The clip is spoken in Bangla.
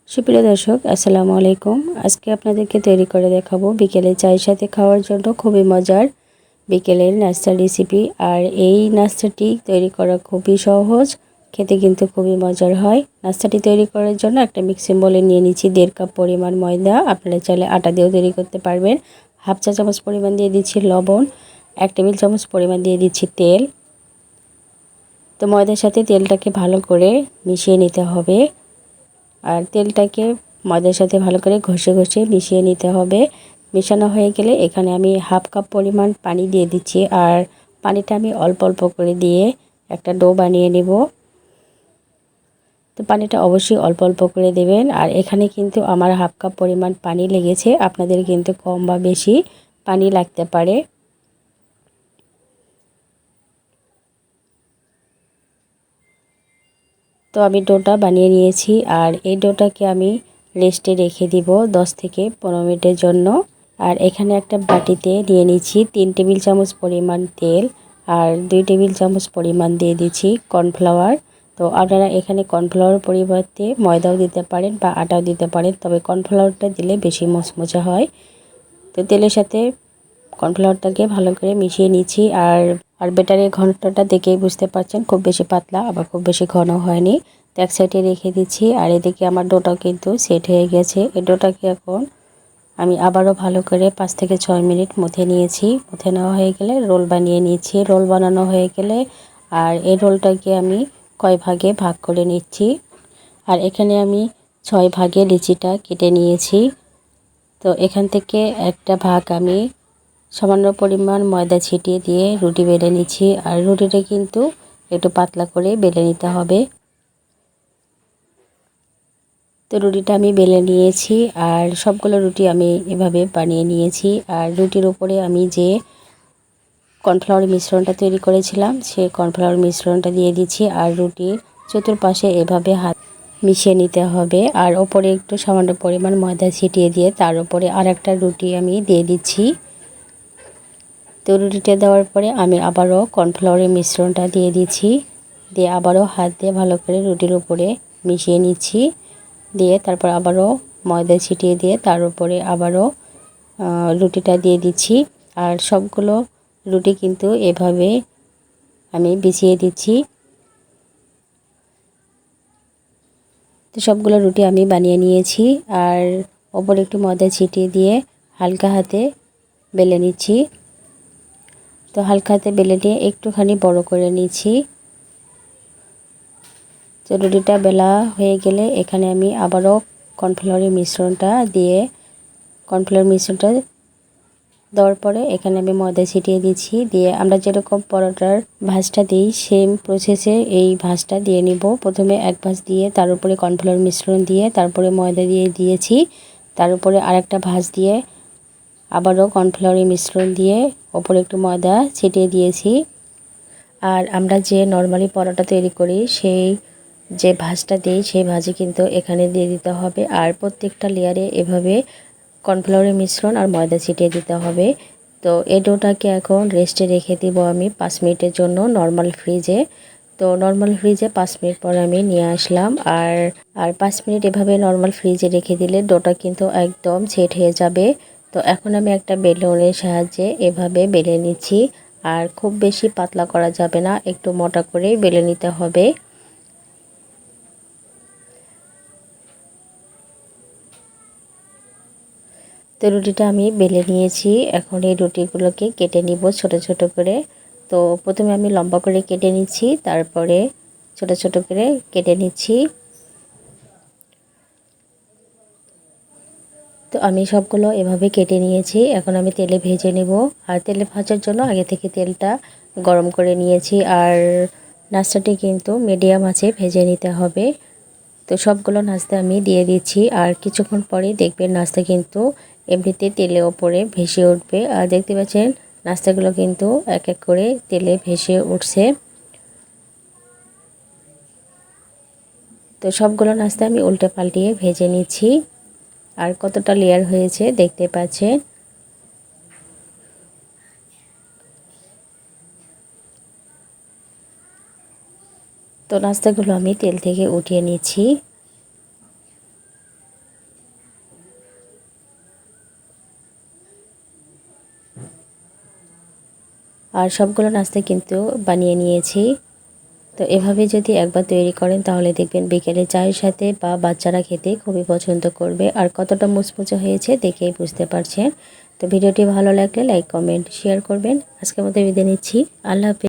সুপ্রিয় দর্শক, আসসালামু আলাইকুম। আজকে আপনাদেরকে তৈরি করে দেখাবো বিকেলে চায়ের সাথে খাওয়ার জন্য খুবই মজার বিকেলের নাস্তার রেসিপি। আর এই নাস্তাটি তৈরি করা খুবই সহজ, খেতে কিন্তু খুবই মজার হয়। নাস্তাটি তৈরি করার জন্য একটা মিক্সিং বোলে নিয়ে নিচ্ছি 1.5 কাপ পরিমাণ ময়দা। আপনারা চাইলে আটা দিয়েও তৈরি করতে পারবেন। হাফ চা চামচ পরিমাণ দিয়ে দিচ্ছি লবণ, 1 টেবিল চামচ পরিমাণ দিয়ে দিচ্ছি তেল। তো ময়দার সাথে তেলটাকে ভালো করে মিশিয়ে নিতে হবে। আর তেলটাকে ময়দার সাথে ভালো করে ঘষে ঘষে মিশিয়ে নিতে হবে। মেশানো হয়ে গেলে এখানে আমি হাফ কাপ পরিমাণ পানি দিয়ে দিচ্ছি। আর পানিটা আমি অল্প অল্প করে দিয়ে একটা ডো বানিয়ে নেব। তো পানিটা অবশ্যই অল্প অল্প করে দেবেন। আর এখানে কিন্তু আমার হাফ কাপ পরিমাণ পানি লেগেছে, আপনাদের কিন্তু কম বা বেশি পানি লাগতে পারে। তো আমি ডোটা বানিয়ে নিয়েছি। আর এই ডোটাকে আমি রেস্টে রেখে দিব 10 থেকে 15 মিনিটের জন্য। আর এখানে একটা বাটিতে নিয়ে নিচ্ছি 3 টেবিল চামচ পরিমাণ তেল আর 2 টেবিল চামচ পরিমাণ দিয়ে দিচ্ছি কর্নফ্লাওয়ার। তো আপনারা এখানে কর্নফ্লাওয়ার পরিবর্তে ময়দাও দিতে পারেন বা আটাও দিতে পারেন, তবে কর্নফ্লাওয়ারটা দিলে বেশি মচমচে হয়। তো তেলের সাথে কর্নফ্লাওয়ারটাকে ভালো করে মিশিয়ে নিচ্ছি। আর ব্যাটারের ঘনত্বটা দেখেই বুঝতে পারছেন, খুব বেশি পাতলা আবার খুব বেশি ঘন হয়নি। তো এক সাইডে রেখে দিচ্ছি। আর এদিকে আমার ডোটাও কিন্তু সেট হয়ে গেছে। এই ডোটাকে এখন আমি আবারও ভালো করে 5 থেকে 6 মিনিট মুথে নিয়েছি। মুথে নেওয়া হয়ে গেলে রোল বানিয়ে নিয়েছি। রোল বানানো হয়ে গেলে আর এই রোলটাকে আমি কয় ভাগে ভাগ করে নিচ্ছি। আর এখানে আমি 6 ভাগে লিচিটা কেটে নিয়েছি। তো এখান থেকে একটা ভাগ আমি সামান্য পরিমাণ ময়দা ছিটিয়ে দিয়ে রুটি বেলে নিচ্ছি। আর রুটিটা কিন্তু একটু পাতলা করে বেলে নিতে হবে। তো রুটিটা আমি বেলে নিয়েছি। আর সবগুলো রুটি আমি এভাবে বানিয়ে নিয়েছি। আর রুটির উপরে আমি যে কর্নফ্লাওয়ার মিশ্রণটা তৈরি করেছিলাম সেই কর্নফ্লাওয়ার মিশ্রণটা দিয়ে দিচ্ছি। আর রুটির চতুর্পাশে এভাবে হাত মিশিয়ে নিতে হবে। আর ওপরে একটু সামান্য পরিমাণ ময়দা ছিটিয়ে দিয়ে তার উপরে আরেকটা রুটি আমি দিয়ে দিচ্ছি। তো রুটিটা দেওয়ার পরে আমি আবারও কর্নফ্লাওয়ারের মিশ্রণটা দিয়ে দিচ্ছি। দিয়ে আবারও হাত দিয়ে ভালো করে রুটির উপরে মিশিয়ে নিচ্ছি। দিয়ে তারপর আবারও ময়দা ছিটিয়ে দিয়ে তার উপরে আবারও রুটিটা দিয়ে দিচ্ছি। আর সবগুলো রুটি কিন্তু এভাবে আমি বিছিয়ে দিচ্ছি। তো সবগুলো রুটি আমি বানিয়ে নিয়েছি। আর ওপরে একটু ময়দা ছিটিয়ে দিয়ে হালকা হাতে বেলে নিচ্ছি। তো হালকা হাতে বেলে নিয়ে একটুখানি বড় করে নিচ্ছি। তো রুটিটা বেলা হয়ে গেলে এখানে আমি আবারও কর্নফ্লাওয়ারের মিশ্রণটা দেওয়ার পরে এখানে আমি ময়দা ছিটিয়ে দিচ্ছি। দিয়ে আমরা যেরকম পরোটার ভাঁজটা দিই সেম প্রসেসে এই ভাঁজটা দিয়ে নিব। প্রথমে এক ভাঁজ দিয়ে তার উপরে কর্নফ্লাওয়ার মিশ্রণ দিয়ে তারপরে ময়দা দিয়ে দিয়েছি। তার উপরে আরেকটা ভাঁজ দিয়ে আবারও কর্নফ্লাওয়ারের মিশ্রণ দিয়ে ওপরে একটু ময়দা ছিটিয়ে দিয়েছি। আর আমরা যে নর্মালি পরোটা তৈরি করি সেই যে ভাঁজটা দিই সেই ভাঁজে কিন্তু এখানে দিয়ে দিতে হবে। আর প্রত্যেকটা লেয়ারে এভাবে কর্নফ্লাওয়ারের মিশ্রণ আর ময়দা ছিটিয়ে দিতে হবে। তো এই ডোটাকে এখন রেস্টে রেখে দিব আমি 5 মিনিটের জন্য নর্মাল ফ্রিজে। তো নর্মাল ফ্রিজে 5 মিনিট পর আমি নিয়ে আসলাম। আর 5 মিনিট এভাবে নর্মাল ফ্রিজে রেখে দিলে ডোটা কিন্তু একদম সেট হয়ে যাবে। তো এখন আমি একটা বেলুনের সাহায্যে এভাবে বেলে নিচ্ছি। আর খুব বেশি পাতলা করা যাবে না, একটু মোটা করে বেলে নিতে হবে। তো রুটিটা আমি বেলে নিয়েছি। এখন এই রুটিগুলোকে কেটে নিব ছোট ছোট করে। তো প্রথমে আমি লম্বা করে কেটে নিচ্ছি, তারপরে ছোট ছোট করে কেটে নিচ্ছি। তো আমি সবগুলো এভাবে কেটে নিয়েছি। এখন আমি তেলে ভেজে নেব। আর তেলে ভাজার জন্য আগে থেকে তেলটা গরম করে নিয়েছি। আর নাস্তাটি কিন্তু মিডিয়াম আঁচে ভেজে নিতে হবে। তো সবগুলো নাস্তা আমি দিয়ে দিচ্ছি। আর কিছুক্ষণ পরে দেখবেন নাস্তা কিন্তু এমনিতে তেলে ওপরে ভেসে উঠবে। আর দেখতে পাচ্ছেন নাস্তাগুলো কিন্তু এক এক করে তেলে ভেসে উঠছে। তো সবগুলো নাস্তা আমি উল্টে পাল্টিয়ে ভেজে নিচ্ছি। আর কতটা লেয়ার হয়েছে দেখতে পাচ্ছেন। তো নাস্তাগুলো আমি তেল থেকে উঠিয়ে নিচ্ছি। আর সবগুলো নাস্তা কিন্তু বানিয়ে নিয়েছি। তো এভাবে যদি একবার তৈরি করেন তাহলে দেখবেন বিকেলে চায়ের সাথে বা বাচ্চারা খেতে খুবই পছন্দ করবে। আর কতটা মুচমুচে হয়েছে দেখেই বুঝতে পারছেন। তো ভিডিওটি ভালো লাগলে লাইক কমেন্ট শেয়ার করবেন। আজকের মতো বিদায় নিচ্ছি। আল্লাহ হাফেজ।